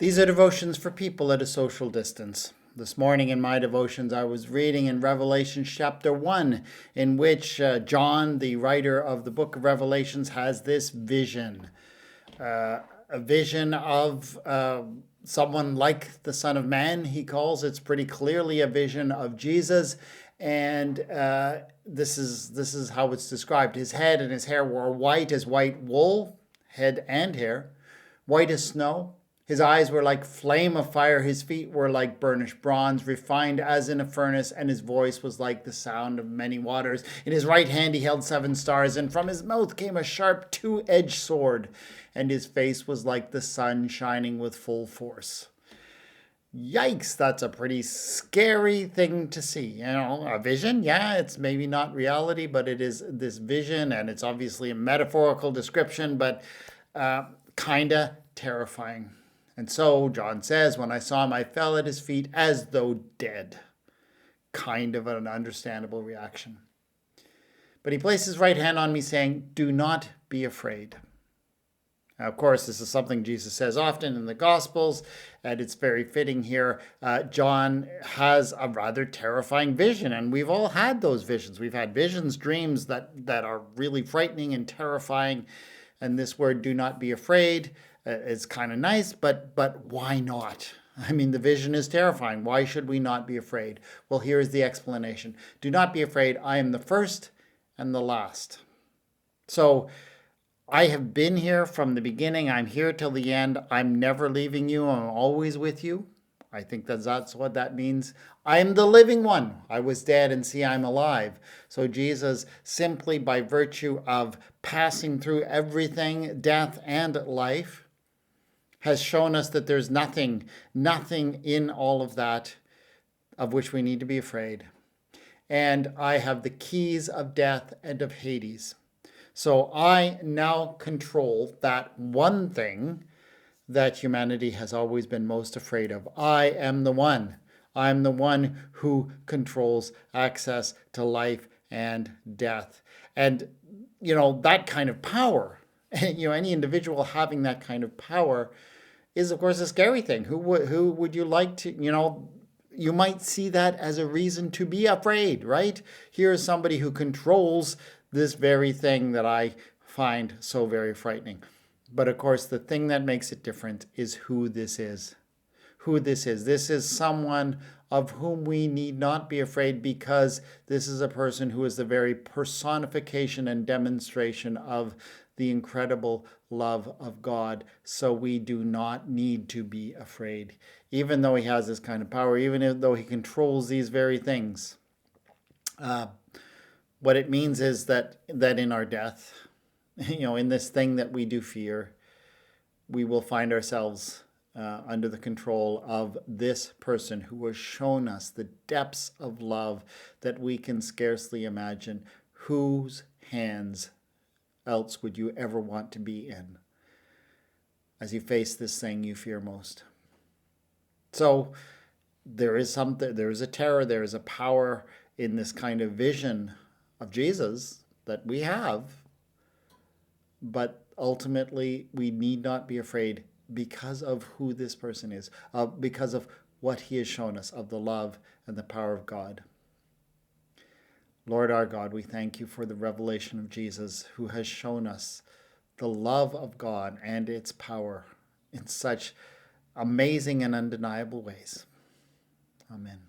These are devotions for people at a social distance. This morning in my devotions, I was reading in Revelation chapter 1, in which John, the writer of the book of Revelations, has this vision. A vision of someone like the Son of Man, he calls. It's pretty clearly a vision of Jesus. And this is how it's described. His head and his hair were white as white wool, head and hair, white as snow. His eyes were like flame of fire, his feet were like burnished bronze, refined as in a furnace, and his voice was like the sound of many waters. In his right hand he held 7 stars, and from his mouth came a sharp 2-edged sword, and his face was like the sun shining with full force. Yikes, that's a pretty scary thing to see. You know, a vision, yeah, it's maybe not reality, but it is this vision, and it's obviously a metaphorical description, but kinda terrifying. And so, John says, when I saw him, I fell at his feet as though dead. Kind of an understandable reaction. But he placed his right hand on me, saying, "Do not be afraid." Now, of course, this is something Jesus says often in the Gospels, and it's very fitting here. John has a rather terrifying vision, and we've all had those visions. We've had visions, dreams that are really frightening and terrifying. And this word, "do not be afraid," is kind of nice, but why not? I mean, the vision is terrifying. Why should we not be afraid? Well, here is the explanation. Do not be afraid. I am the first and the last. So I have been here from the beginning. I'm here till the end. I'm never leaving you. I'm always with you. I think that's what that means. I am the living one. I was dead, and see, I'm alive. So Jesus, simply by virtue of passing through everything, death and life, has shown us that there's nothing in all of that of which we need to be afraid. And I have the keys of death and of Hades. So I now control that one thing that humanity has always been most afraid of. I am the one. I'm the one who controls access to life and death. And, you know, that kind of power, you know, any individual having that kind of power is, of course, a scary thing. Who would you like to, you know, you might see that as a reason to be afraid, right? Here is somebody who controls this very thing that I find so very frightening. But of course, the thing that makes it different is who this is. Who this is. This is someone of whom we need not be afraid, because this is a person who is the very personification and demonstration of the incredible love of God. So we do not need to be afraid, even though he has this kind of power, even though he controls these very things. What it means is that in our death, you know, in this thing that we do fear, we will find ourselves under the control of this person who has shown us the depths of love that we can scarcely imagine. Whose hands else would you ever want to be in as you face this thing you fear most? So there is a terror, there is a power in this kind of vision of Jesus that we have, but ultimately we need not be afraid because of who this person is, because of what he has shown us of the love and the power of God. Lord our God, we thank you for the revelation of Jesus, who has shown us the love of God and its power in such amazing and undeniable ways. Amen.